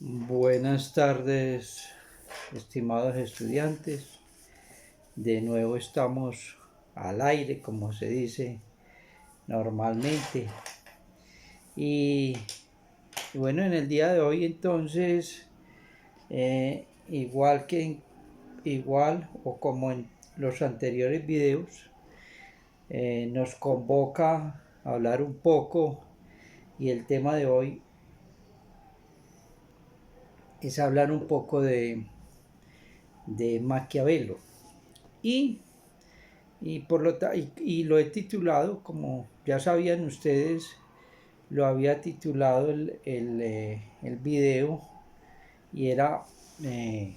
Buenas tardes, estimados estudiantes. De nuevo estamos al aire, como se dice normalmente. Y bueno, en el día de hoy entonces, igual o como en los anteriores videos, nos convoca a hablar un poco y el tema de hoy es hablar un poco de Maquiavelo. Y y lo he titulado, como ya sabían ustedes, lo había titulado el video y era eh,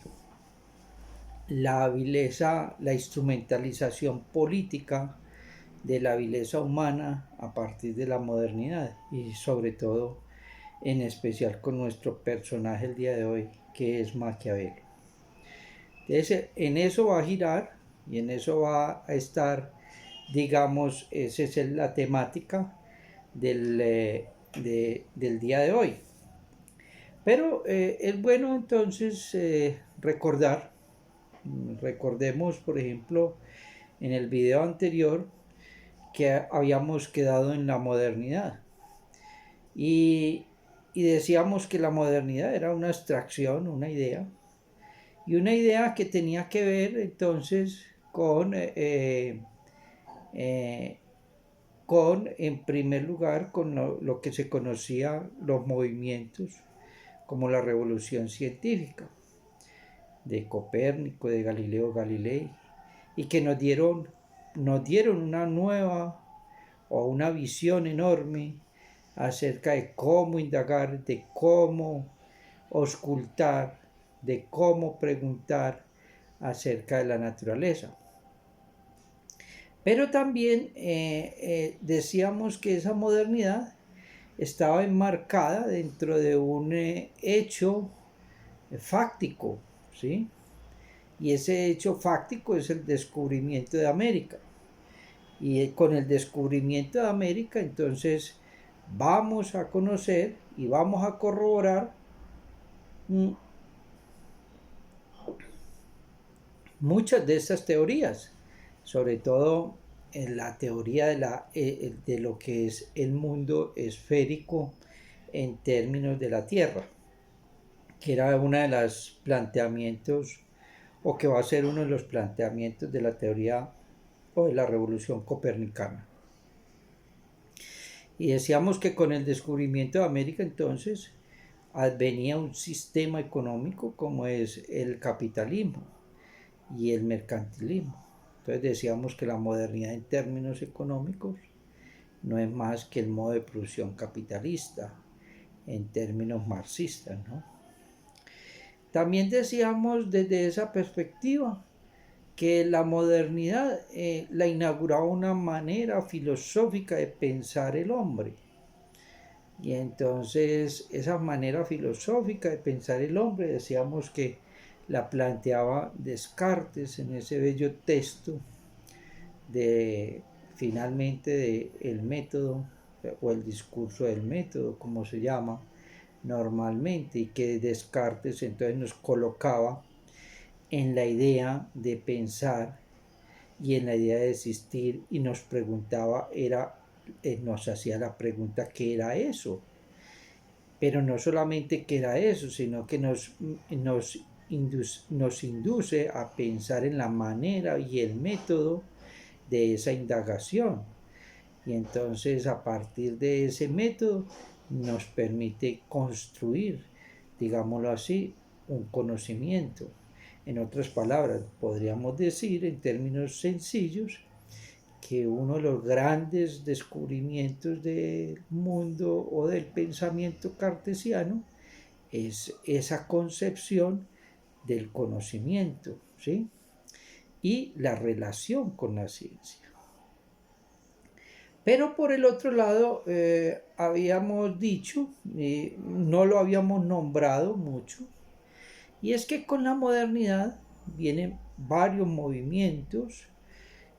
la vileza, la instrumentalización política de la vileza humana a partir de la modernidad y sobre todo en especial con nuestro personaje el día de hoy, que es Maquiavelo. Entonces, en eso va a girar y en eso va a estar, digamos, esa es la temática del día de hoy. Pero es bueno entonces recordemos por ejemplo en el video anterior que habíamos quedado en la modernidad y, y decíamos que la modernidad era una abstracción, una idea, y una idea que tenía que ver entonces eh, en primer lugar, con lo que se conocía los movimientos como la revolución científica de Copérnico, de Galileo Galilei, y que nos dieron una nueva o una visión enorme acerca de cómo indagar, de cómo auscultar, de cómo preguntar acerca de la naturaleza. Pero también decíamos que esa modernidad estaba enmarcada dentro de un hecho fáctico, ¿sí? Y ese hecho fáctico es el descubrimiento de América. Y con el descubrimiento de América, entonces vamos a conocer y vamos a corroborar mm, muchas de estas teorías, sobre todo en la teoría de lo que es el mundo esférico en términos de la Tierra, que era uno de los planteamientos, o que va a ser uno de los planteamientos de la teoría o de la revolución copernicana. Y decíamos que con el descubrimiento de América entonces advenía un sistema económico como es el capitalismo y el mercantilismo. Entonces decíamos que la modernidad en términos económicos no es más que el modo de producción capitalista en términos marxistas, ¿no? También decíamos desde esa perspectiva que la modernidad la inauguraba una manera filosófica de pensar el hombre. Y entonces esa manera filosófica de pensar el hombre decíamos que la planteaba Descartes en ese bello texto de finalmente de el método o el discurso del método, como se llama normalmente, y que Descartes entonces nos colocaba en la idea de pensar y en la idea de existir y nos preguntaba, nos hacía la pregunta, ¿qué era eso? Pero no solamente qué era eso, sino que nos induce a pensar en la manera y el método de esa indagación. Y entonces a partir de ese método nos permite construir, digámoslo así, un conocimiento. En otras palabras, podríamos decir en términos sencillos que uno de los grandes descubrimientos del mundo o del pensamiento cartesiano es esa concepción del conocimiento, ¿sí? Y la relación con la ciencia. Pero por el otro lado, habíamos dicho, no lo habíamos nombrado mucho, y es que con la modernidad vienen varios movimientos,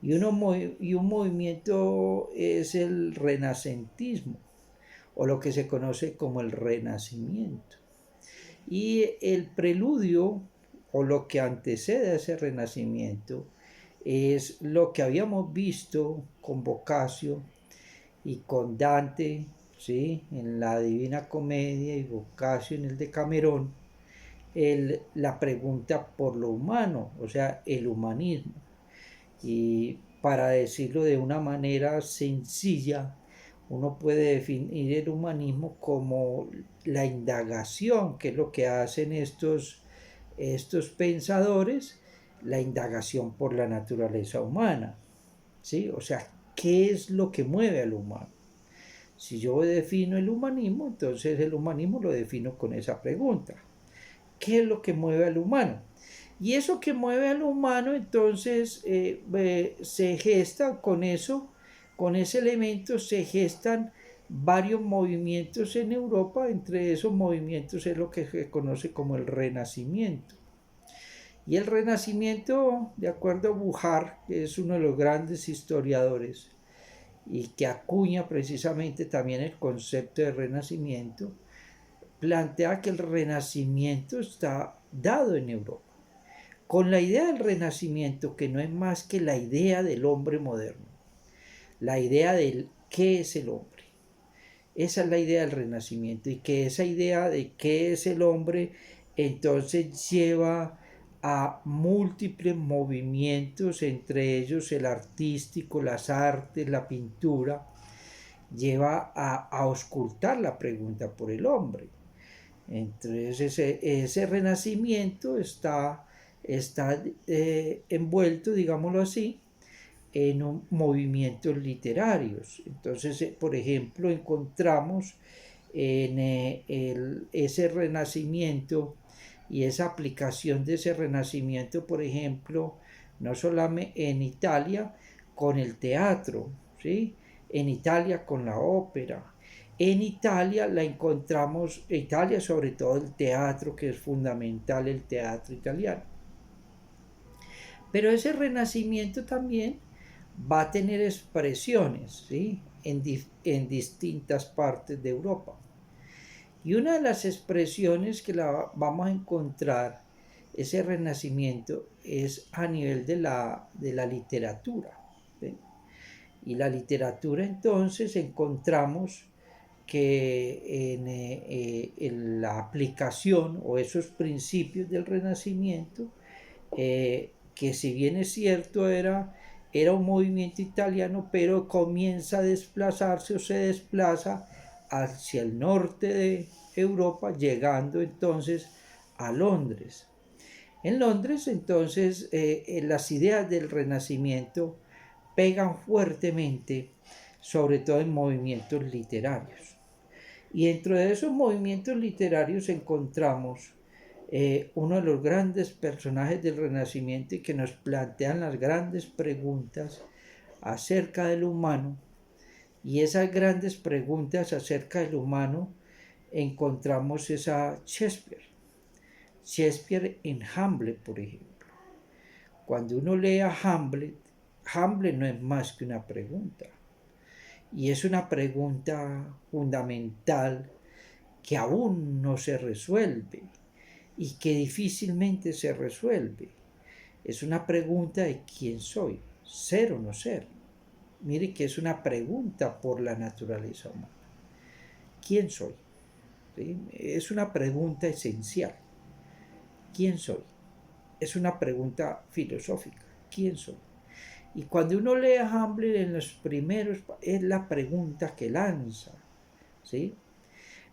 y un movimiento es el renacentismo, o lo que se conoce como el renacimiento. Y el preludio o lo que antecede a ese renacimiento es lo que habíamos visto con Boccaccio y con Dante, ¿sí? En la Divina Comedia y Boccaccio en el Decamerón, la pregunta por lo humano, o sea, el humanismo. Y para decirlo de una manera sencilla, uno puede definir el humanismo como la indagación, que es lo que hacen estos pensadores, la indagación por la naturaleza humana, ¿sí? O sea, ¿qué es lo que mueve al humano? Si yo defino el humanismo, entonces el humanismo lo defino con esa pregunta. ¿Qué es lo que mueve al humano? Y eso que mueve al humano, entonces se gesta con eso, con ese elemento se gestan varios movimientos en Europa. Entre esos movimientos es lo que se conoce como el Renacimiento. Y el Renacimiento, de acuerdo a Bujar, que es uno de los grandes historiadores y que acuña precisamente también el concepto de Renacimiento, plantea que el Renacimiento está dado en Europa, con la idea del Renacimiento, que no es más que la idea del hombre moderno, la idea del qué es el hombre. Esa es la idea del Renacimiento, y que esa idea de qué es el hombre entonces lleva a múltiples movimientos, entre ellos el artístico, las artes, la pintura, lleva a auscultar la pregunta por el hombre. Entonces ese renacimiento está envuelto, digámoslo así, en movimientos literarios. Entonces, por ejemplo, encontramos en ese renacimiento y esa aplicación de ese renacimiento, por ejemplo, no solamente en Italia con el teatro, ¿sí? En Italia con la ópera. En Italia la encontramos, Italia sobre todo el teatro, que es fundamental el teatro italiano. Pero ese renacimiento también va a tener expresiones, ¿sí? en distintas partes de Europa. Y una de las expresiones que la vamos a encontrar, ese renacimiento, es a nivel de la literatura. ¿sí? Y la literatura entonces encontramos que en la aplicación o esos principios del Renacimiento, que si bien es cierto era un movimiento italiano, pero comienza a desplazarse o se desplaza hacia el norte de Europa, llegando entonces a Londres. En Londres entonces las ideas del Renacimiento pegan fuertemente, sobre todo en movimientos literarios. Y dentro de esos movimientos literarios encontramos uno de los grandes personajes del Renacimiento y que nos plantean las grandes preguntas acerca del humano. Y esas grandes preguntas acerca del humano encontramos esa Shakespeare. Shakespeare en Hamlet, por ejemplo. Cuando uno lee a Hamlet, Hamlet no es más que una pregunta. Y es una pregunta fundamental que aún no se resuelve y que difícilmente se resuelve. Es una pregunta de quién soy, ser o no ser. Mire que es una pregunta por la naturaleza humana. ¿Quién soy? ¿Sí? Es una pregunta esencial. ¿Quién soy? Es una pregunta filosófica. ¿Quién soy? Y cuando uno lee a Hamlet en los primeros, es la pregunta que lanza. ¿Sí?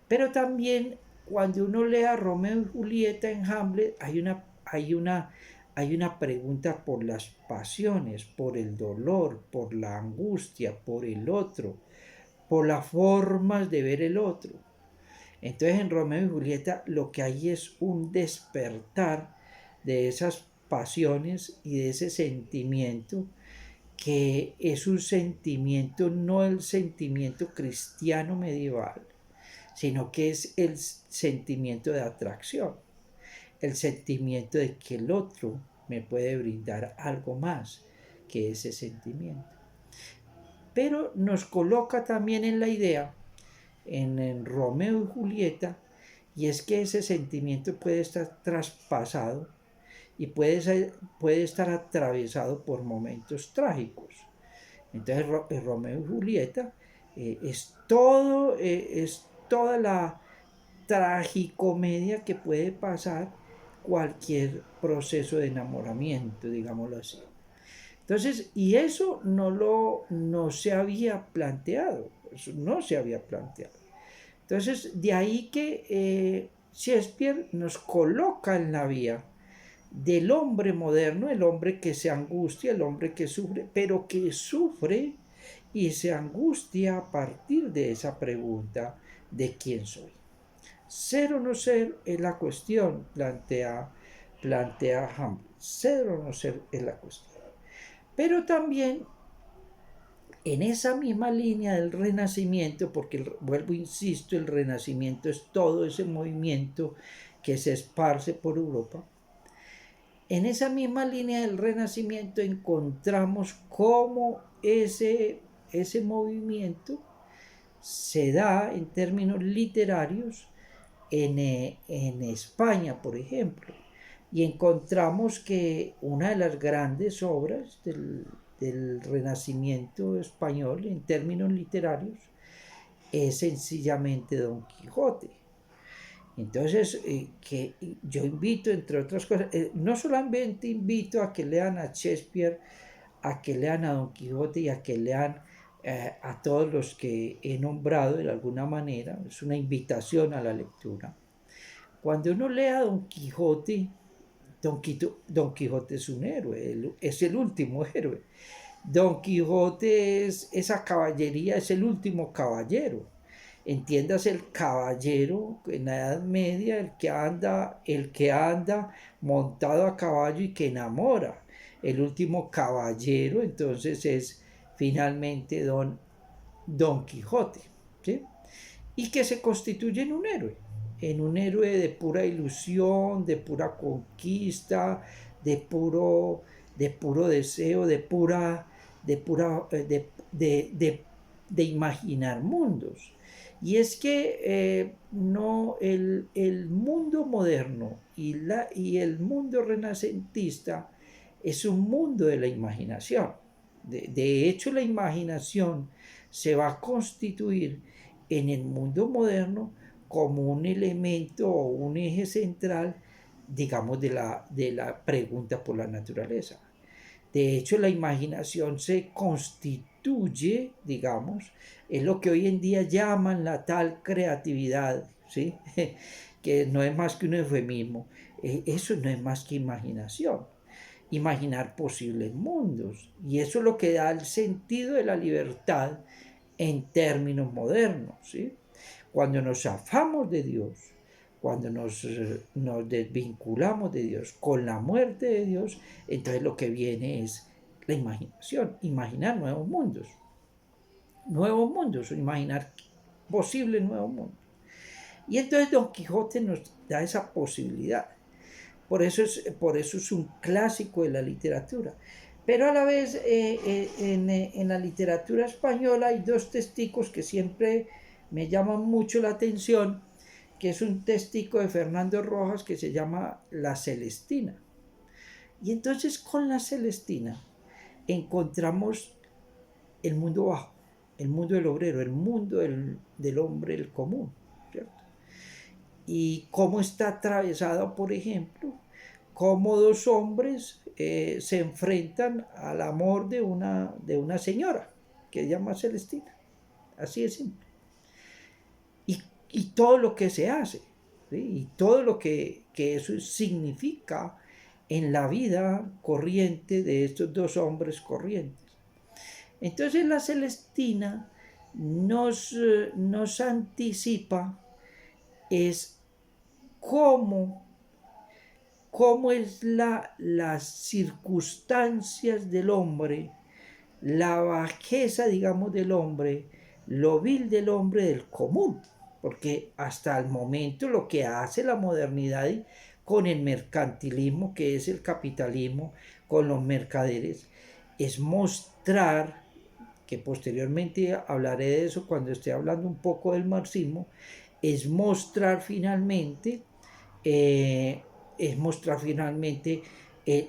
Pero también cuando uno lee a Romeo y Julieta en Hamlet, hay una pregunta por las pasiones, por el dolor, por la angustia, por el otro, por las formas de ver el otro. Entonces en Romeo y Julieta lo que hay es un despertar de esas pasiones y de ese sentimiento, que es un sentimiento, no el sentimiento cristiano medieval, sino que es el sentimiento de atracción, el sentimiento de que el otro me puede brindar algo más que ese sentimiento. Pero nos coloca también en la idea, en Romeo y Julieta, y es que ese sentimiento puede estar traspasado y puede estar atravesado por momentos trágicos. Entonces Romeo y Julieta es toda la tragicomedia que puede pasar cualquier proceso de enamoramiento, digámoslo así. Entonces, y eso no se había planteado, eso no se había planteado. Entonces, de ahí que Shakespeare nos coloca en la vía del hombre moderno, el hombre que se angustia, el hombre que sufre, pero que sufre y se angustia a partir de esa pregunta de quién soy. Ser o no ser es la cuestión, plantea Hamlet. Ser o no ser es la cuestión. Pero también en esa misma línea del renacimiento, porque vuelvo, insisto, el renacimiento es todo ese movimiento que se esparce por Europa. En esa misma línea del renacimiento encontramos cómo ese movimiento se da en términos literarios en España, por ejemplo. Y encontramos que una de las grandes obras del Renacimiento español en términos literarios es sencillamente Don Quijote. Entonces, que yo invito, entre otras cosas, no solamente invito a que lean a Shakespeare, a que lean a Don Quijote y a que lean a todos los que he nombrado de alguna manera, es una invitación a la lectura. Cuando uno lea a Don Quijote, Don Quijote es un héroe, es el último héroe. Don Quijote es esa caballería, es el último caballero. Entiendas el caballero en la Edad Media, el que anda montado a caballo y que enamora. El último caballero, entonces, es finalmente Don Quijote, ¿sí? Y que se constituye en un héroe de pura ilusión, de pura conquista, de puro deseo, de imaginar mundos. Y es que no el mundo moderno y el mundo renacentista es un mundo de la imaginación. De hecho, la imaginación se va a constituir en el mundo moderno como un elemento o un eje central, digamos, de la pregunta por la naturaleza. De hecho, la imaginación se constituye, digamos, en lo que hoy en día llaman la tal creatividad, ¿sí? Que no es más que un eufemismo. Eso no es más que imaginación. Imaginar posibles mundos. Y eso es lo que da el sentido de la libertad en términos modernos, ¿sí? Cuando nos zafamos de Dios, cuando nos desvinculamos de Dios con la muerte de Dios, entonces lo que viene es la imaginación, imaginar nuevos mundos, imaginar posibles nuevos mundos. Y entonces Don Quijote nos da esa posibilidad. Por eso es un clásico de la literatura. Pero a la vez en la literatura española hay dos testigos que siempre me llaman mucho la atención, que es un testigo de Fernando Rojas que se llama La Celestina. Y entonces con La Celestina encontramos el mundo bajo, el mundo del obrero, el mundo del hombre, el común, ¿cierto? Y cómo está atravesado, por ejemplo, cómo dos hombres se enfrentan al amor de una señora que se llama Celestina. Así es simple. Y todo lo que se hace, ¿sí? Y todo lo que eso significa en la vida corriente de estos dos hombres corrientes. Entonces la Celestina nos anticipa es cómo es las circunstancias del hombre, la bajeza, digamos, del hombre, lo vil del hombre del común, porque hasta el momento lo que hace la modernidad con el mercantilismo, que es el capitalismo, con los mercaderes, es mostrar, que posteriormente hablaré de eso cuando esté hablando un poco del marxismo, es mostrar finalmente, eh,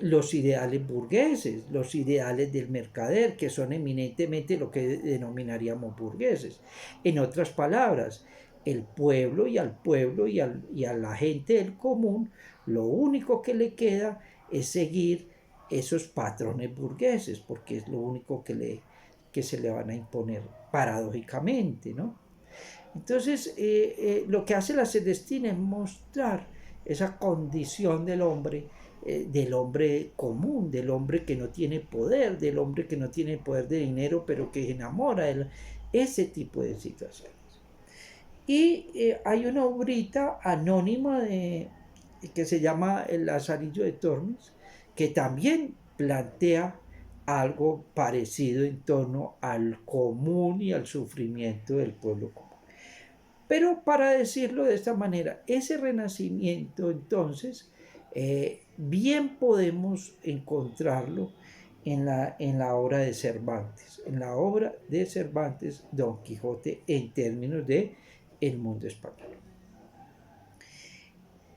los ideales burgueses, los ideales del mercader, que son eminentemente lo que denominaríamos burgueses. En otras palabras, el pueblo y a la gente del común, lo único que le queda es seguir esos patrones burgueses, porque es lo único que se le van a imponer paradójicamente, ¿no? Entonces, lo que hace la Celestina es mostrar esa condición del hombre común, del hombre que no tiene poder, del hombre que no tiene poder de dinero, pero que enamora, ese tipo de situaciones. Y hay una obrita anónima que se llama El Lazarillo de Tormes, que también plantea algo parecido en torno al común y al sufrimiento del pueblo común. Pero para decirlo de esta manera, ese renacimiento entonces bien podemos encontrarlo en la obra de Cervantes, en la obra de Cervantes, Don Quijote, en términos de el mundo español.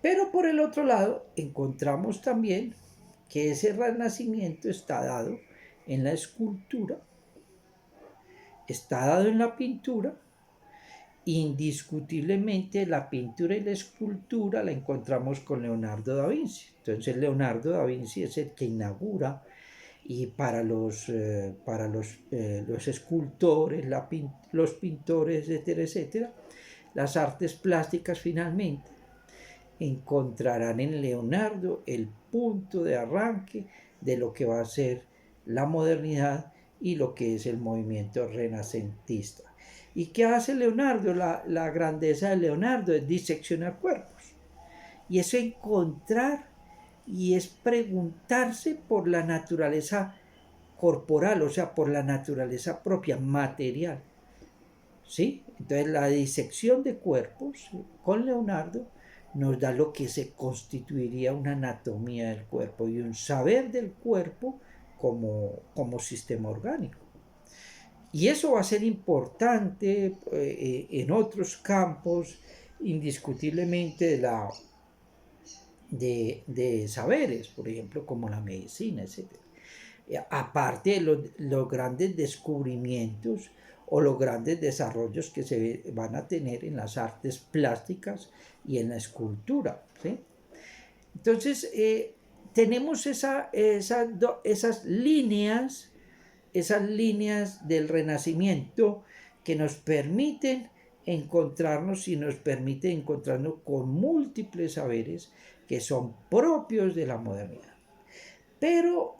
Pero por el otro lado, encontramos también que ese renacimiento está dado en la escultura, está dado en la pintura. Indiscutiblemente la pintura y la escultura la encontramos con Leonardo da Vinci. Entonces Leonardo da Vinci es el que inaugura, y para los escultores, los pintores, etcétera, etcétera, las artes plásticas finalmente encontrarán en Leonardo el punto de arranque de lo que va a ser la modernidad y lo que es el movimiento renacentista. ¿Y qué hace Leonardo? La grandeza de Leonardo es diseccionar cuerpos. Y es encontrar y es preguntarse por la naturaleza corporal, o sea, por la naturaleza propia, material. ¿Sí? Entonces la disección de cuerpos con Leonardo nos da lo que se constituiría una anatomía del cuerpo y un saber del cuerpo como sistema orgánico. Y eso va a ser importante en otros campos, indiscutiblemente, de saberes, por ejemplo, como la medicina, etc. Aparte de los grandes descubrimientos o los grandes desarrollos que se van a tener en las artes plásticas y en la escultura, ¿sí? Entonces, tenemos esas líneas del Renacimiento que nos permiten encontrarnos y nos permiten encontrarnos con múltiples saberes que son propios de la modernidad. Pero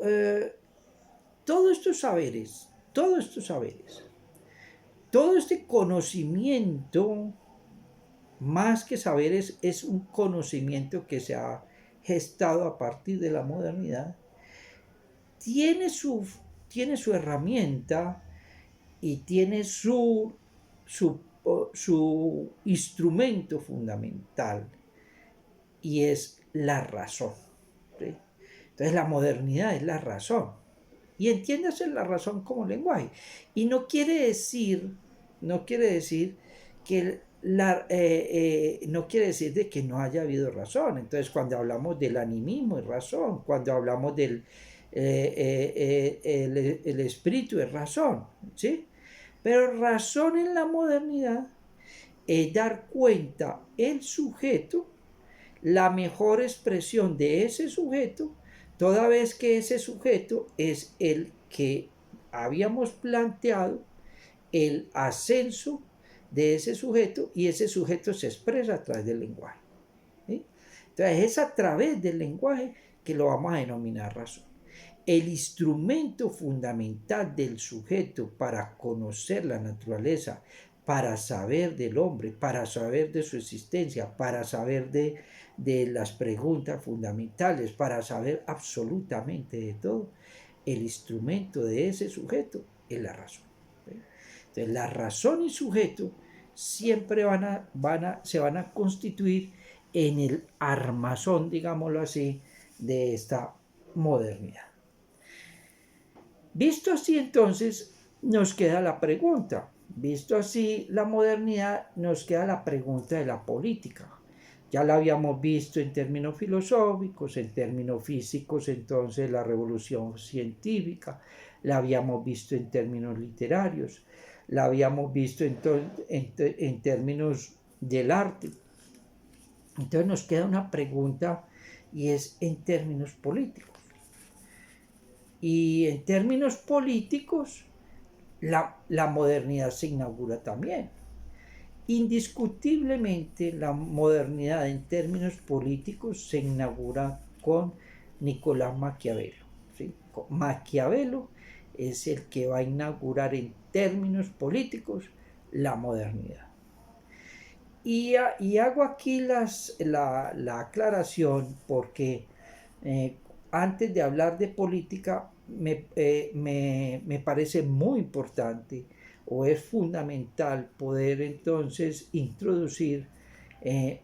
todos estos saberes, todo este conocimiento, más que saberes, es un conocimiento que se ha gestado a partir de la modernidad, tiene su herramienta y tiene su instrumento fundamental, y es la razón, ¿sí? Entonces la modernidad es la razón, y entiéndase la razón como lenguaje, y no quiere decir que no quiere decir de que no haya habido razón. Entonces, cuando hablamos del animismo es razón, cuando hablamos del el espíritu es razón, ¿sí? Pero razón en la modernidad es dar cuenta el sujeto, la mejor expresión de ese sujeto, toda vez que ese sujeto es el que habíamos planteado el ascenso de ese sujeto, y ese sujeto se expresa a través del lenguaje, ¿sí? Entonces es a través del lenguaje que lo vamos a denominar razón. El instrumento fundamental del sujeto para conocer la naturaleza, para saber del hombre, para saber de su existencia, para saber de las preguntas fundamentales, para saber absolutamente de todo, el instrumento de ese sujeto es la razón. Entonces, la razón y sujeto siempre se van a constituir en el armazón, digámoslo así, de esta modernidad. Visto así, entonces, nos queda la pregunta: Visto así la modernidad, nos queda la pregunta de la política. Ya la habíamos visto en términos filosóficos, en términos físicos, entonces la revolución científica, la habíamos visto en términos literarios, la habíamos visto en términos del arte. Entonces nos queda una pregunta y es en términos políticos. Y en términos políticos, la modernidad se inaugura también. Indiscutiblemente la modernidad en términos políticos se inaugura con Nicolás Maquiavelo. ¿Sí? Maquiavelo es el que va a inaugurar en términos políticos la modernidad. Y hago aquí la aclaración porque antes de hablar de política me parece muy importante o es fundamental poder entonces introducir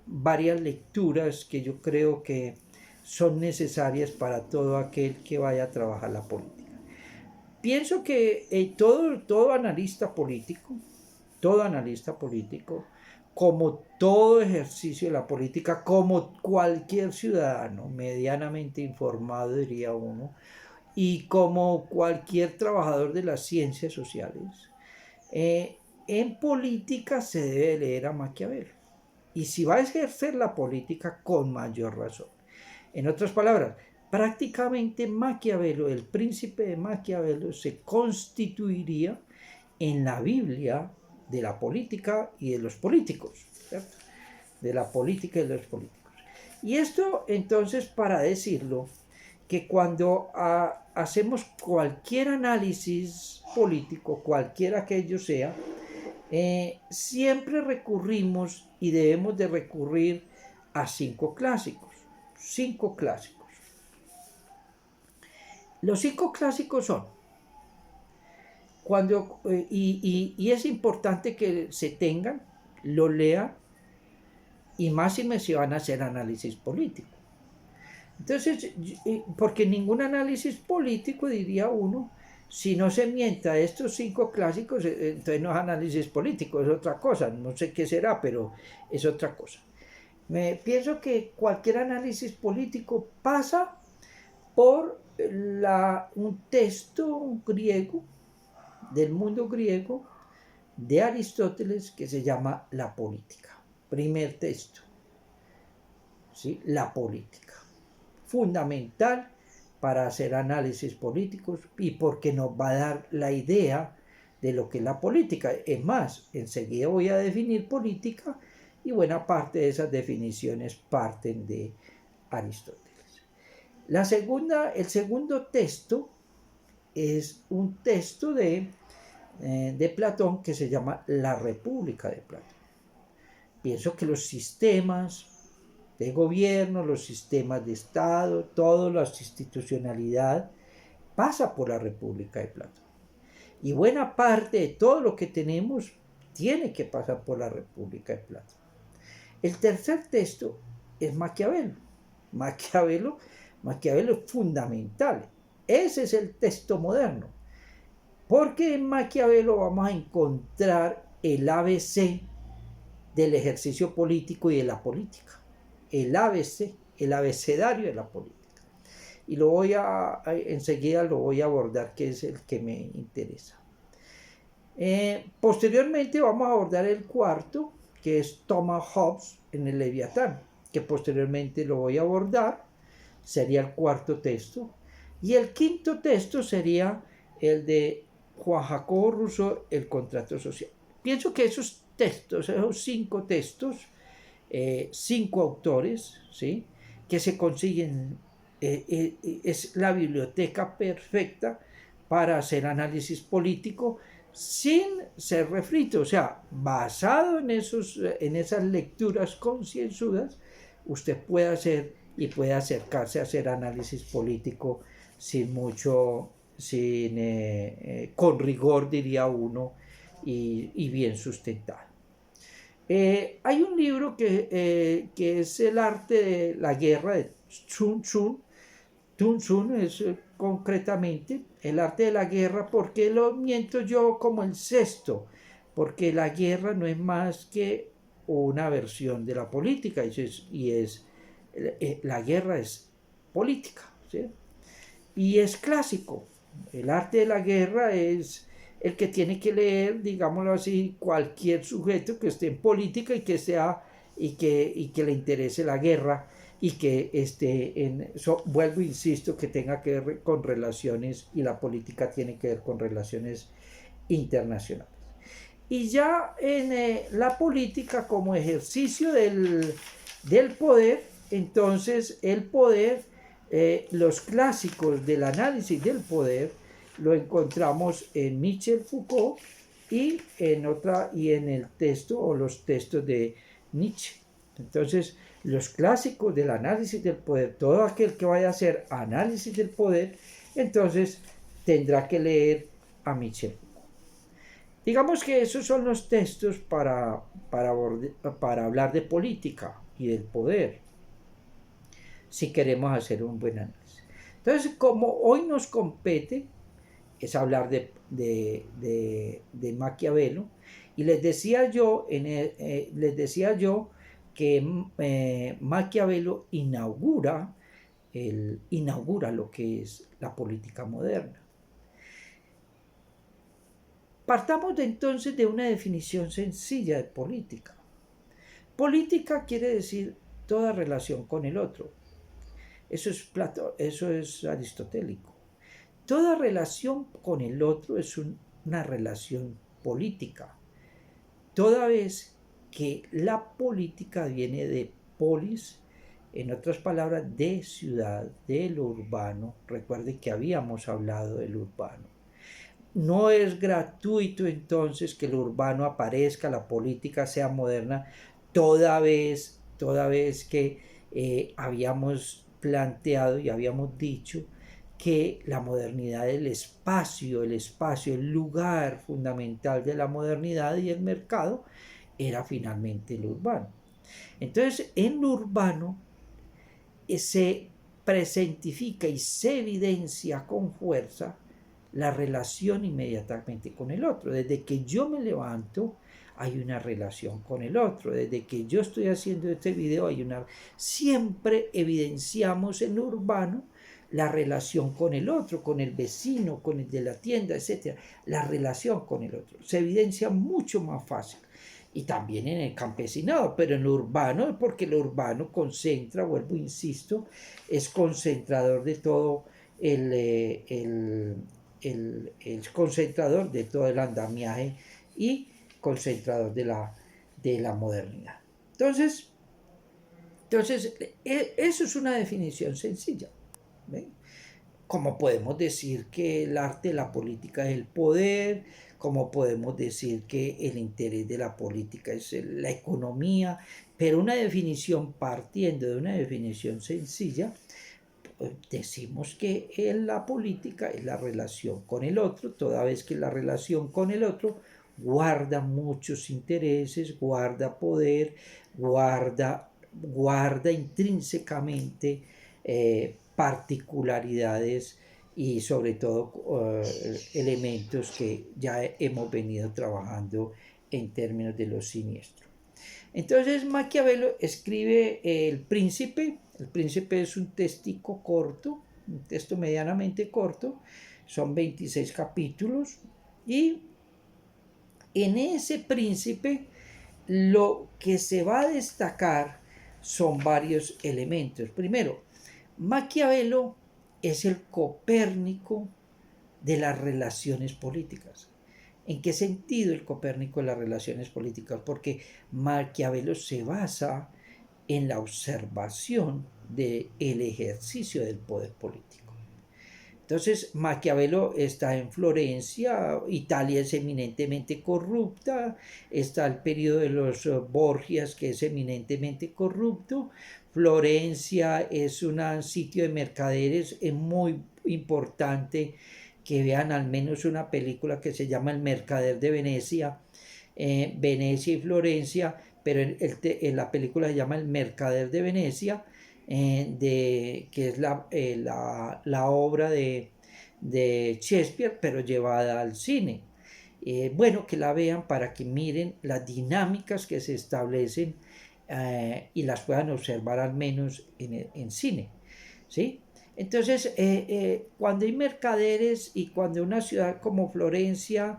varias lecturas que yo creo que son necesarias para todo aquel que vaya a trabajar la política. Pienso que todo analista político, como todo ejercicio de la política, como cualquier ciudadano medianamente informado, diría uno, y como cualquier trabajador de las ciencias sociales, en política se debe leer a Maquiavelo. Y si va a ejercer la política, con mayor razón. En otras palabras, prácticamente Maquiavelo, el príncipe de Maquiavelo, se constituiría en la Biblia de la política y de los políticos, ¿cierto? De la política y de los políticos. Y esto entonces para decirlo, que cuando hacemos cualquier análisis político, cualquiera que ello sea, siempre recurrimos y debemos de recurrir a cinco clásicos. Los cinco clásicos son, y es importante que se tengan, lo lean, y más si me se van a hacer análisis político. Entonces, porque ningún análisis político, diría uno, si no se mienta estos cinco clásicos, entonces no es análisis político, es otra cosa, no sé qué será, pero es otra cosa. Pienso que cualquier análisis político pasa por un texto griego, del mundo griego, de Aristóteles, que se llama La Política. Primer texto, ¿sí? La Política. Fundamental para hacer análisis políticos y porque nos va a dar la idea de lo que es la política. Es más, enseguida voy a definir política y buena parte de esas definiciones parten de Aristóteles. El segundo texto es un texto de Platón que se llama La República de Platón. Pienso que los sistemas de gobierno, los sistemas de Estado, toda la institucionalidad pasa por la República de Platón. Y buena parte de todo lo que tenemos tiene que pasar por la República de Platón. El tercer texto es Maquiavelo. Maquiavelo es fundamental. Ese es el texto moderno. Porque en Maquiavelo vamos a encontrar el ABC del ejercicio político y de la política. El ABC, el abecedario de la política. Y enseguida lo voy a abordar, que es el que me interesa. Posteriormente vamos a abordar el cuarto, que es Thomas Hobbes en el Leviatán, que posteriormente lo voy a abordar, sería el cuarto texto. Y el quinto texto sería el de Juan Jacobo Rousseau, el contrato social. Pienso que esos cinco textos, cinco autores, ¿sí? Que se consiguen, es la biblioteca perfecta para hacer análisis político sin ser refrito, o sea, basado en esas lecturas concienzudas, usted puede hacer y puede acercarse a hacer análisis político con rigor, diría uno, y bien sustentado. Hay un libro que es El arte de la guerra de Sun Tzu. Sun Tzu es concretamente El arte de la guerra, porque lo miento yo como el sexto, porque la guerra no es más que una versión de la política, la guerra es política, ¿sí? Y es clásico. El arte de la guerra es el que tiene que leer, digámoslo así, cualquier sujeto que esté en política y que sea y que le interese la guerra y que esté vuelvo, insisto, que tenga que ver con relaciones, y la política tiene que ver con relaciones internacionales. Y ya en la política como ejercicio del poder, entonces el poder, los clásicos del análisis del poder, lo encontramos en Michel Foucault y en el texto o los textos de Nietzsche. Entonces, los clásicos del análisis del poder, todo aquel que vaya a hacer análisis del poder, entonces tendrá que leer a Michel. Digamos que esos son los textos para hablar de política y del poder, si queremos hacer un buen análisis. Entonces, como hoy nos compete, es hablar de Maquiavelo, y les decía yo que Maquiavelo inaugura lo que es la política moderna. Partamos entonces de una definición sencilla de política. Política quiere decir toda relación con el otro. Eso es aristotélico. Toda relación con el otro es una relación política. Toda vez que la política viene de polis, en otras palabras, de ciudad, de lo urbano. Recuerde que habíamos hablado del urbano. No es gratuito entonces que lo urbano aparezca, la política sea moderna, toda vez que habíamos planteado y habíamos dicho que la modernidad del espacio, el lugar fundamental de la modernidad y el mercado era finalmente lo urbano. Entonces, en lo urbano se presentifica y se evidencia con fuerza la relación inmediatamente con el otro. Desde que yo me levanto, hay una relación con el otro. Desde que yo estoy haciendo este video, siempre evidenciamos en lo urbano la relación con el otro, con el vecino, con el de la tienda, etc. La relación con el otro se evidencia mucho más fácil. Y también en el campesinado, pero en lo urbano, porque lo urbano concentra, vuelvo, insisto, es concentrador de todo el concentrador de todo el andamiaje y concentrador de la modernidad. Entonces, eso es una definición sencilla. ¿Ven? Como podemos decir que el arte de la política es el poder, como podemos decir que el interés de la política es la economía, pero una definición partiendo de una definición sencilla, decimos que en la política es la relación con el otro, toda vez que la relación con el otro guarda muchos intereses, guarda poder, guarda intrínsecamente particularidades y sobre todo elementos que ya hemos venido trabajando en términos de lo siniestro. Entonces Maquiavelo escribe El Príncipe. El Príncipe es un textico corto, un texto medianamente corto, son 26 capítulos, y en ese Príncipe lo que se va a destacar son varios elementos. Primero, Maquiavelo es el Copérnico de las relaciones políticas. ¿En qué sentido el Copérnico de las relaciones políticas? Porque Maquiavelo se basa en la observación del ejercicio del poder político. Entonces, Maquiavelo está en Florencia, Italia es eminentemente corrupta, está el periodo de los Borgias, que es eminentemente corrupto, Florencia es un sitio de mercaderes, es muy importante que vean al menos una película que se llama El Mercader de Venecia, Venecia y Florencia, pero en la película se llama El Mercader de Venecia, que es la obra de Shakespeare, pero llevada al cine. bueno que la vean para que miren las dinámicas que se establecen y las puedan observar al menos en cine, ¿sí? Entonces, cuando hay mercaderes y cuando una ciudad como Florencia,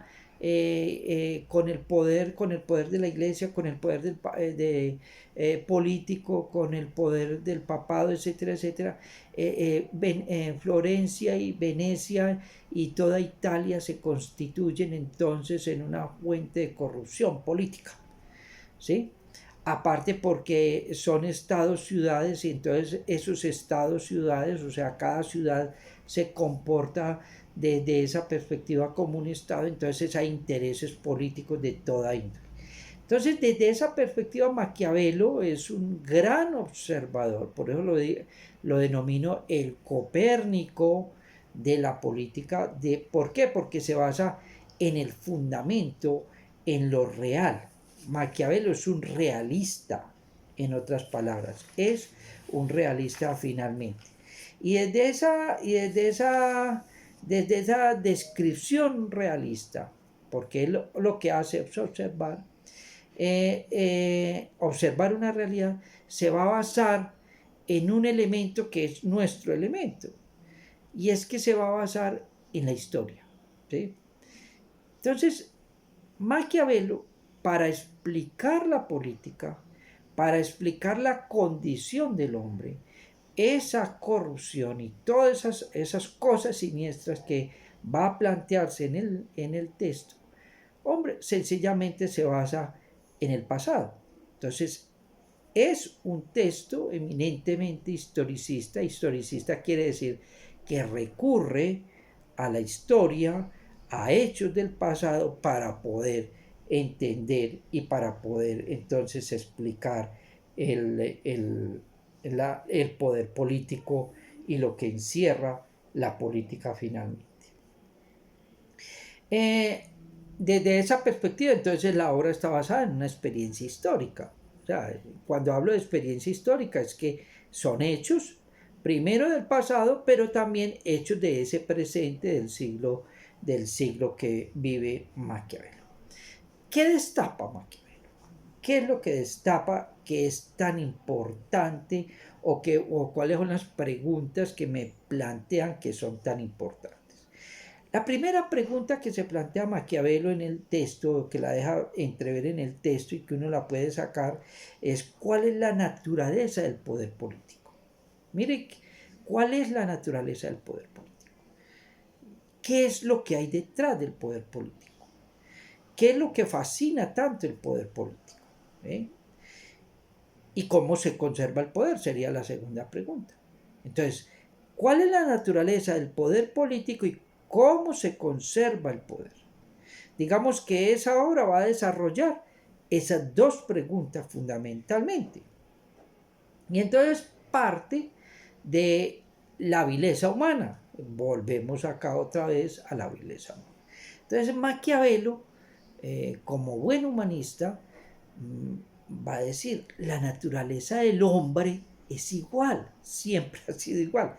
con el poder de la iglesia, con el poder político, con el poder del papado, etcétera, etcétera, Florencia y Venecia y toda Italia se constituyen entonces en una fuente de corrupción política, ¿sí? Aparte porque son estados, ciudades, y entonces esos estados, ciudades, o sea, cada ciudad se comporta desde esa perspectiva como un estado, entonces hay intereses políticos de toda índole. Entonces, desde esa perspectiva, Maquiavelo es un gran observador, por eso lo denomino el Copérnico de la política. ¿Por qué? Porque se basa en el fundamento, en lo real. Maquiavelo es un realista, en otras palabras, es un realista finalmente. Y desde esa descripción realista, porque él lo que hace es observar una realidad, se va a basar en un elemento que es nuestro elemento, y es que se va a basar en la historia, ¿sí? Entonces, Maquiavelo, para explicar la política, para explicar la condición del hombre, esa corrupción y todas esas cosas siniestras que va a plantearse en el texto, hombre, sencillamente se basa en el pasado. Entonces, es un texto eminentemente historicista. Historicista quiere decir que recurre a la historia, a hechos del pasado para poder entender y para poder entonces explicar el poder político y lo que encierra la política finalmente. Eh, Desde esa perspectiva, entonces la obra está basada en una experiencia histórica. O sea, cuando hablo de experiencia histórica es que son hechos, primero del pasado, pero también hechos de ese presente del siglo que vive Maquiavelo. ¿Qué destapa Maquiavelo? ¿Qué es lo que destapa que es tan importante o cuáles son las preguntas que me plantean que son tan importantes? La primera pregunta que se plantea Maquiavelo en el texto, que la deja entrever en el texto y que uno la puede sacar, es ¿cuál es la naturaleza del poder político? Mire, ¿cuál es la naturaleza del poder político? ¿Qué es lo que hay detrás del poder político? ¿Qué es lo que fascina tanto el poder político? ¿Eh? ¿Y cómo se conserva el poder? Sería la segunda pregunta. Entonces, ¿cuál es la naturaleza del poder político y cómo se conserva el poder? Digamos que esa obra va a desarrollar esas dos preguntas fundamentalmente. Y entonces parte de la vileza humana. Volvemos acá otra vez a la vileza humana. Entonces Maquiavelo, como buen humanista, va a decir, la naturaleza del hombre es igual, siempre ha sido igual.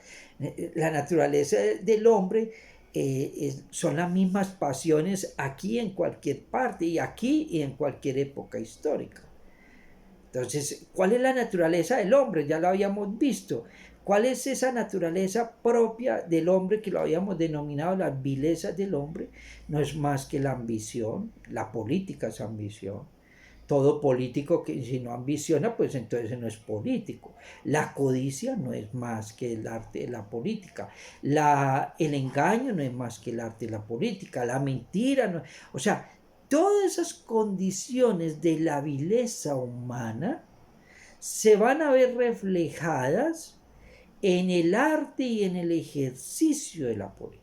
La naturaleza del hombre son las mismas pasiones aquí en cualquier parte y aquí y en cualquier época histórica. Entonces, ¿cuál es la naturaleza del hombre? Ya lo habíamos visto. ¿Cuál es esa naturaleza propia del hombre que lo habíamos denominado las vilezas del hombre? No es más que la ambición, la política es ambición. Todo político que si no ambiciona, pues entonces no es político. La codicia no es más que el arte de la política. El engaño no es más que el arte de la política. La mentira no. O sea, todas esas condiciones de la vileza humana se van a ver reflejadas en el arte y en el ejercicio de la política.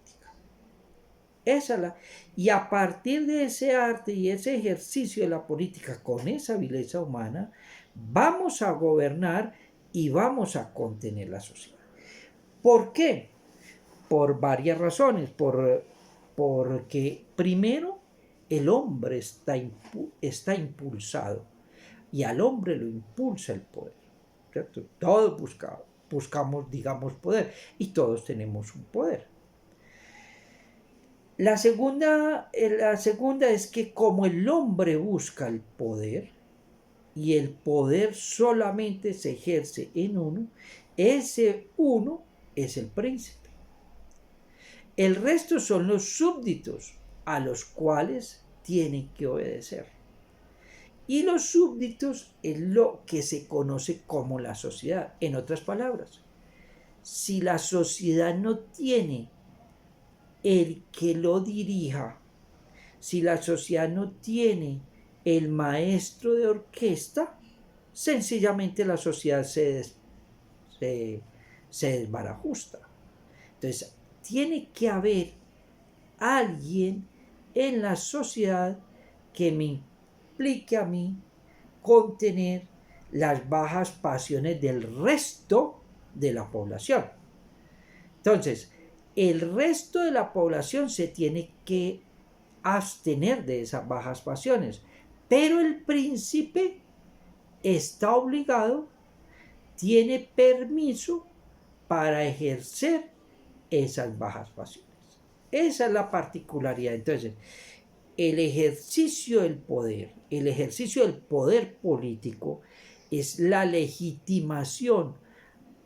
Y a partir de ese arte y ese ejercicio de la política con esa vileza humana, vamos a gobernar y vamos a contener la sociedad. ¿Por qué? Por varias razones. Porque primero, el hombre está impulsado y al hombre lo impulsa el poder, ¿cierto? Todos buscamos, digamos, poder y todos tenemos un poder. La segunda es que como el hombre busca el poder, y el poder solamente se ejerce en uno, ese uno es el príncipe. El resto son los súbditos a los cuales tienen que obedecer. Y los súbditos es lo que se conoce como la sociedad. En otras palabras, si la sociedad no tiene el que lo dirija, si la sociedad no tiene el maestro de orquesta, sencillamente la sociedad se, se desbarajusta. Entonces, tiene que haber alguien en la sociedad que me implique a mí contener las bajas pasiones del resto de la población. Entonces, el resto de la población se tiene que abstener de esas bajas pasiones, pero el príncipe está obligado, tiene permiso para ejercer esas bajas pasiones. Esa es la particularidad. Entonces, el ejercicio del poder político es la legitimación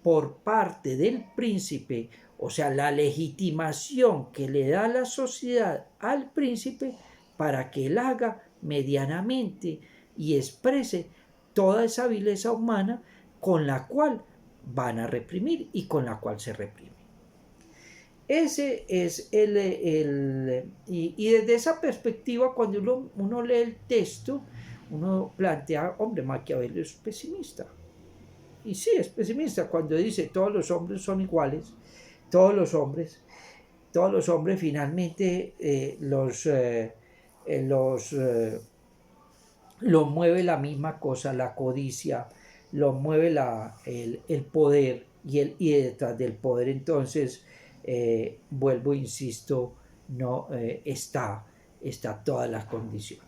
por parte del príncipe, o sea, la legitimación que le da la sociedad al príncipe para que él haga medianamente y exprese toda esa vileza humana con la cual van a reprimir y con la cual se reprime. Ese es y desde esa perspectiva, cuando uno lee el texto, uno plantea, hombre, Maquiavelo es pesimista. Y sí, es pesimista cuando dice todos los hombres son iguales, todos los hombres finalmente los mueve la misma cosa, la codicia, los mueve el poder y detrás del poder entonces, vuelvo, insisto, no está toda la condición.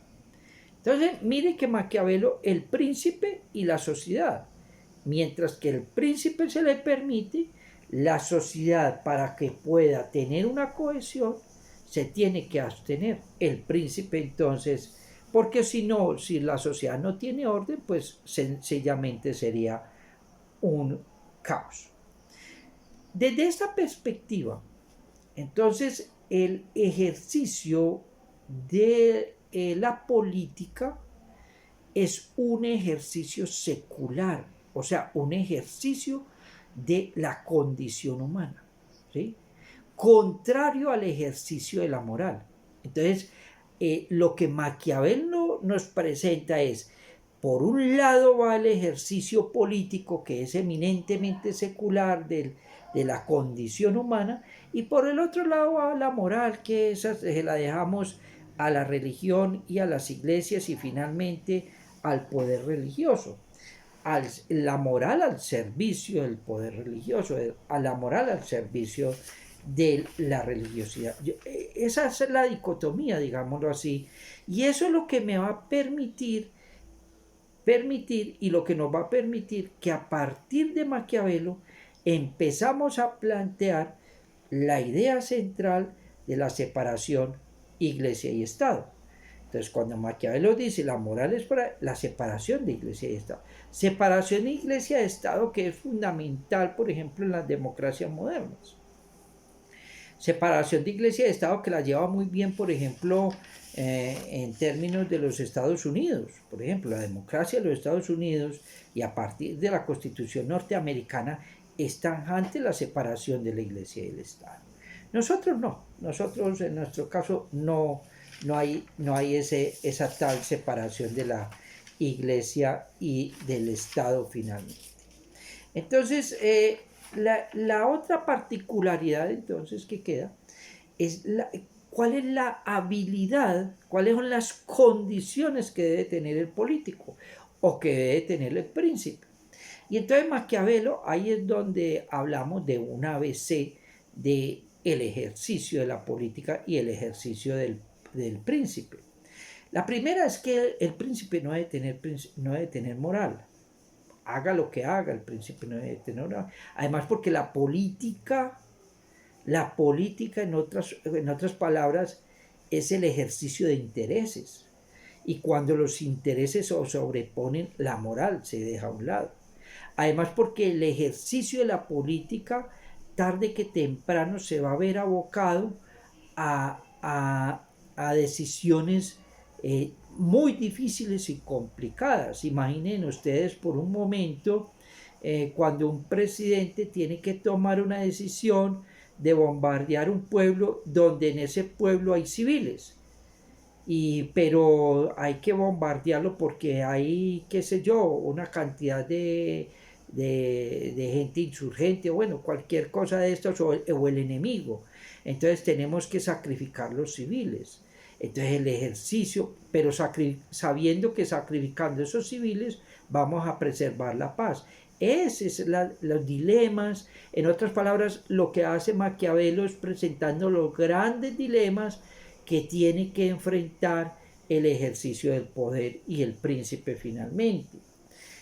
Entonces, mire que Maquiavelo, el príncipe y la sociedad, mientras que el príncipe se le permite, la sociedad para que pueda tener una cohesión se tiene que abstener. El príncipe entonces, porque si no, si la sociedad no tiene orden, pues sencillamente sería un caos. Desde esta perspectiva, entonces el ejercicio de la política es un ejercicio secular, o sea, un ejercicio de la condición humana, ¿sí? Contrario al ejercicio de la moral. Entonces, lo que Maquiavelo nos presenta es, por un lado va el ejercicio político, que es eminentemente secular de la condición humana, y por el otro lado va la moral, que esa se la dejamos a la religión y a las iglesias y finalmente al poder religioso. La moral al servicio del poder religioso, a la moral al servicio de la religiosidad. Esa es la dicotomía, digámoslo así, y eso es lo que me va a permitir y lo que nos va a permitir que a partir de Maquiavelo empezamos a plantear la idea central de la separación iglesia y Estado. Entonces, cuando Maquiavelo dice la moral es para la separación de iglesia y Estado, separación de iglesia y Estado que es fundamental, por ejemplo, en las democracias modernas. Separación de iglesia y Estado que la lleva muy bien, por ejemplo, en términos de los Estados Unidos. Por ejemplo, la democracia de los Estados Unidos y a partir de la Constitución norteamericana es tajante la separación de la iglesia y del Estado. Nosotros no, nosotros en nuestro caso no hay esa tal separación de la iglesia y del Estado finalmente. Entonces, la otra particularidad entonces que queda es cuál es la habilidad, cuáles son las condiciones que debe tener el político o que debe tener el príncipe. Y entonces Maquiavelo, ahí es donde hablamos de un ABC de el ejercicio de la política y el ejercicio del príncipe. La primera es que el príncipe no debe tener moral. Haga lo que haga, el príncipe no debe tener moral. Además, porque la política La política, en otras palabras, es el ejercicio de intereses. Y cuando los intereses se sobreponen, la moral se deja a un lado. Además, porque el ejercicio de la política, tarde que temprano, se va a ver abocado a decisiones muy difíciles y complicadas. Imaginen ustedes por un momento cuando un presidente tiene que tomar una decisión de bombardear un pueblo donde en ese pueblo hay civiles. Pero hay que bombardearlo porque hay, qué sé yo, una cantidad de gente insurgente, bueno, cualquier cosa de estos, o el enemigo. Entonces tenemos que sacrificar los civiles. Entonces el ejercicio, pero sabiendo que sacrificando esos civiles vamos a preservar la paz. Ese es los dilemas. En otras palabras, lo que hace Maquiavelo es presentando los grandes dilemas que tiene que enfrentar el ejercicio del poder y el príncipe finalmente.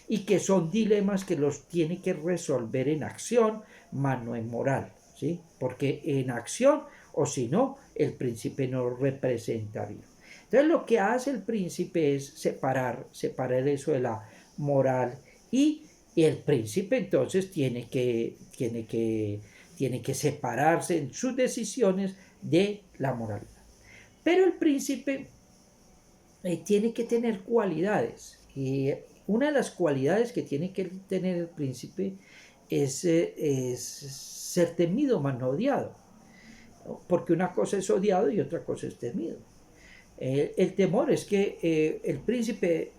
Y que son dilemas que los tiene que resolver en acción, mas no en moral. ¿Sí? Porque en acción, o si no, el príncipe no representaría. Entonces lo que hace el príncipe es separar eso de la moral y el príncipe entonces tiene que separarse en sus decisiones de la moralidad. Pero el príncipe tiene que tener cualidades. Y una de las cualidades que tiene que tener el príncipe es ser temido, más no odiado. Porque una cosa es odiado y otra cosa es temido. El temor es que el príncipe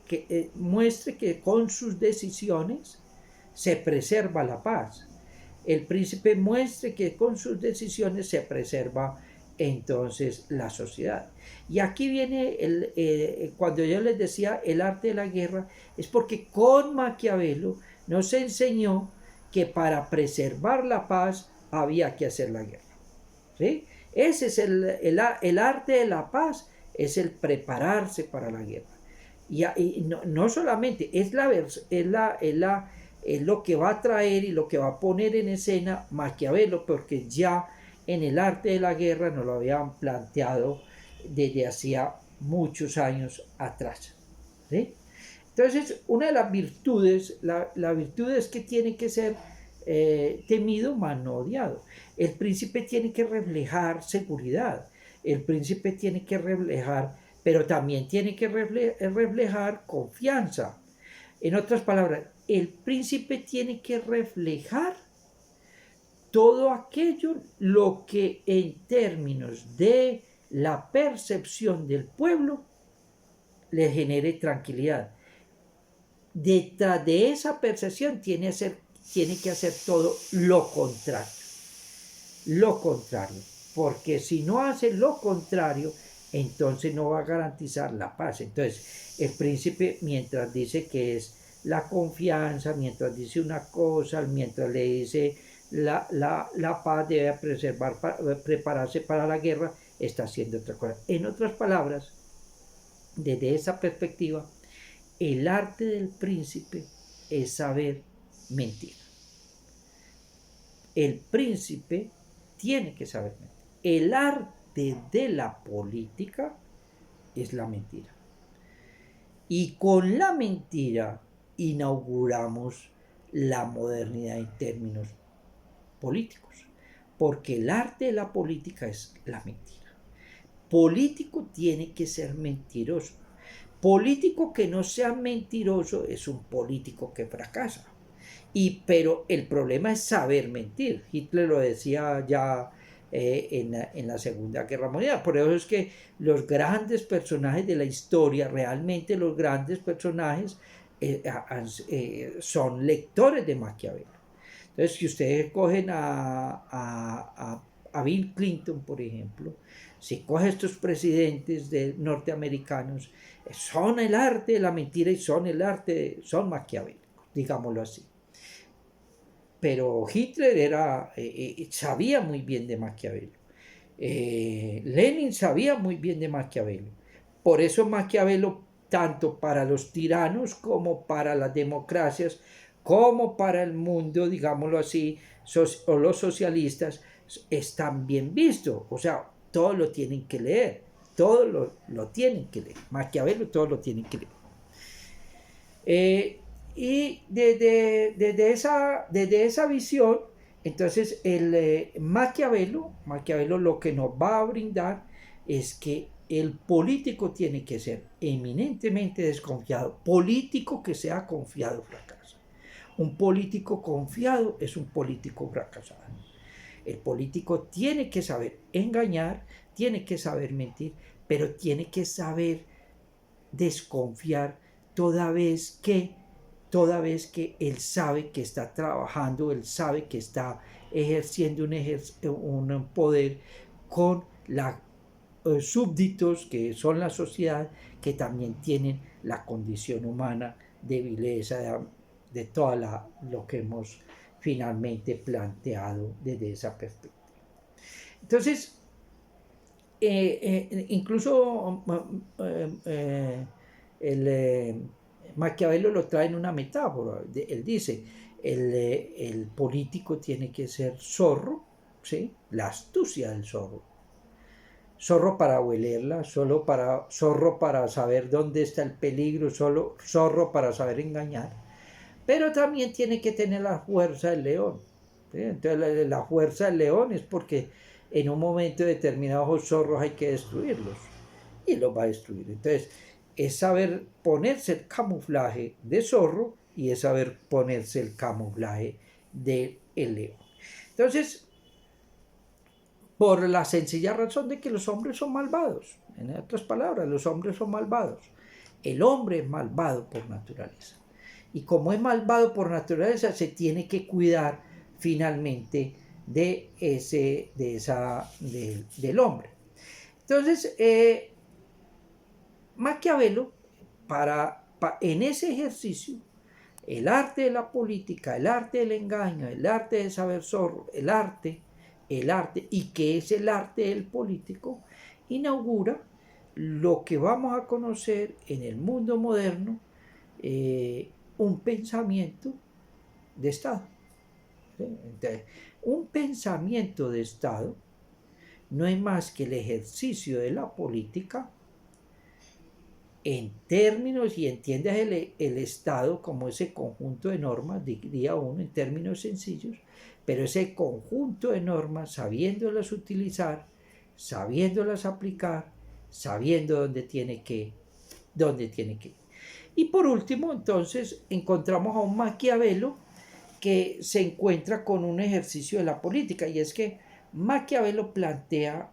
muestre que con sus decisiones se preserva la paz. El príncipe muestre que con sus decisiones se preserva entonces la sociedad. Y aquí viene, cuando yo les decía el arte de la guerra, es porque con Maquiavelo nos enseñó que para preservar la paz había que hacer la guerra. ¿Sí? Ese es el arte de la paz, es el prepararse para la guerra. Y no solamente, es lo que va a traer y lo que va a poner en escena Maquiavelo, porque ya en el arte de la guerra nos lo habían planteado desde hacía muchos años atrás. ¿Sí? Entonces, una de las virtudes, la virtud es que tiene que ser temido, mas no odiado. El príncipe tiene que reflejar seguridad, el príncipe tiene que reflejar, pero también tiene que reflejar confianza. En otras palabras, el príncipe tiene que reflejar todo aquello lo que en términos de la percepción del pueblo le genere tranquilidad. Detrás de esa percepción tiene que hacer todo lo contrario. Lo contrario. Porque si no hace lo contrario, entonces no va a garantizar la paz. Entonces, el príncipe, mientras dice que es la confianza, mientras dice una cosa, mientras le dice la paz debe prepararse para la guerra, está haciendo otra cosa. En otras palabras, desde esa perspectiva, el arte del príncipe es saber mentir. El príncipe tiene que saber mentir. El arte de la política es la mentira. Y con la mentira inauguramos la modernidad en términos políticos. Porque el arte de la política es la mentira. Político tiene que ser mentiroso. Político que no sea mentiroso es un político que fracasa. Pero el problema es saber mentir. Hitler lo decía ya en la Segunda Guerra Mundial. Por eso es que los grandes personajes de la historia, realmente los grandes personajes, son lectores de Maquiavelo. Entonces, si ustedes cogen a Bill Clinton, por ejemplo, si cogen estos presidentes norteamericanos, son el arte de la mentira y son maquiavélicos, digámoslo así. Pero Hitler sabía muy bien de Maquiavelo. Lenin sabía muy bien de Maquiavelo. Por eso Maquiavelo, tanto para los tiranos como para las democracias, como para el mundo, digámoslo así, o los socialistas, están bien vistos. O sea, todos lo tienen que leer, todos lo tienen que leer. Maquiavelo, todos lo tienen que leer. Y desde esa visión, entonces el Maquiavelo lo que nos va a brindar es que el político tiene que ser eminentemente desconfiado. Político que sea confiado fracasa. Un político confiado es un político fracasado. El político tiene que saber engañar, tiene que saber mentir, pero tiene que saber desconfiar toda vez que él sabe que está trabajando, él sabe que está ejerciendo un poder con los súbditos que son la sociedad, que también tienen la condición humana de vileza, de toda lo que hemos finalmente planteado desde esa perspectiva. Entonces, incluso el Maquiavelo lo trae en una metáfora. Él dice, el político tiene que ser zorro, ¿sí? La astucia del zorro. Zorro para huelerla, zorro para saber dónde está el peligro, zorro para saber engañar. Pero también tiene que tener la fuerza del león. ¿Sí? Entonces la fuerza del león es porque en un momento determinado los zorros hay que destruirlos. Y los va a destruir. Entonces es saber ponerse el camuflaje de zorro y es saber ponerse el camuflaje del león. Entonces, por la sencilla razón de que los hombres son malvados. En otras palabras, los hombres son malvados. El hombre es malvado por naturaleza. Y como es malvado por naturaleza, se tiene que cuidar finalmente del hombre. Entonces, Maquiavelo, en ese ejercicio, el arte de la política, el arte del engaño, el arte de saber zorro, el arte, y que es el arte del político, inaugura lo que vamos a conocer en el mundo moderno, un pensamiento de Estado. ¿Sí? Entonces, un pensamiento de Estado no es más que el ejercicio de la política en términos, y entiendas el Estado como ese conjunto de normas, diría uno en términos sencillos, pero ese conjunto de normas, sabiéndolas utilizar, sabiéndolas aplicar, sabiendo dónde tiene que ir. Y por último, entonces, encontramos a un Maquiavelo que se encuentra con un ejercicio de la política, y es que Maquiavelo plantea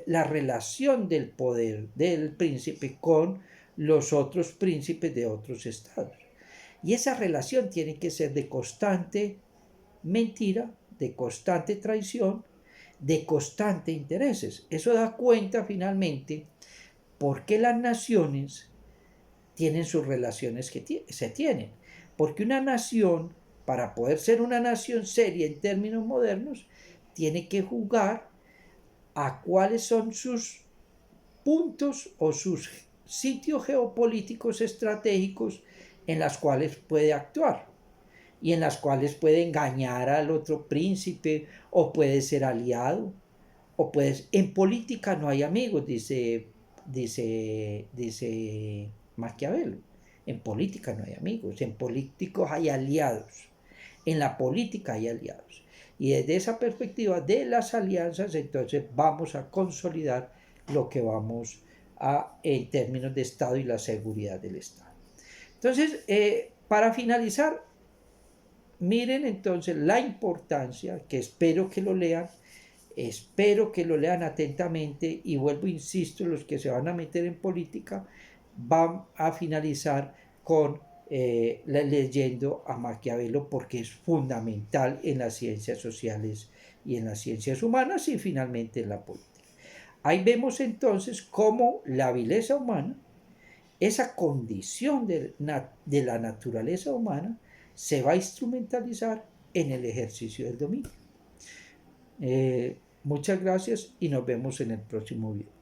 la relación del poder del príncipe con los otros príncipes de otros estados. Y esa relación tiene que ser de constante mentira, de constante traición, de constante intereses. Eso da cuenta finalmente por qué las naciones tienen sus relaciones que se tienen. Porque una nación, para poder ser una nación seria en términos modernos, tiene que jugar a cuáles son sus puntos o sus sitios geopolíticos estratégicos en las cuales puede actuar y en las cuales puede engañar al otro príncipe o puede ser aliado o puede. En política no hay amigos, dice Maquiavelo. En política no hay amigos, en políticos hay aliados. En la política hay aliados. Y desde esa perspectiva de las alianzas, entonces vamos a consolidar lo que vamos en términos de Estado y la seguridad del Estado. Entonces, para finalizar, miren entonces la importancia, que espero que lo lean atentamente, y vuelvo, insisto, los que se van a meter en política van a finalizar con leyendo a Maquiavelo, porque es fundamental en las ciencias sociales y en las ciencias humanas y finalmente en la política. Ahí vemos entonces cómo la vileza humana, esa condición de la naturaleza humana, se va a instrumentalizar en el ejercicio del dominio. Muchas gracias y nos vemos en el próximo video.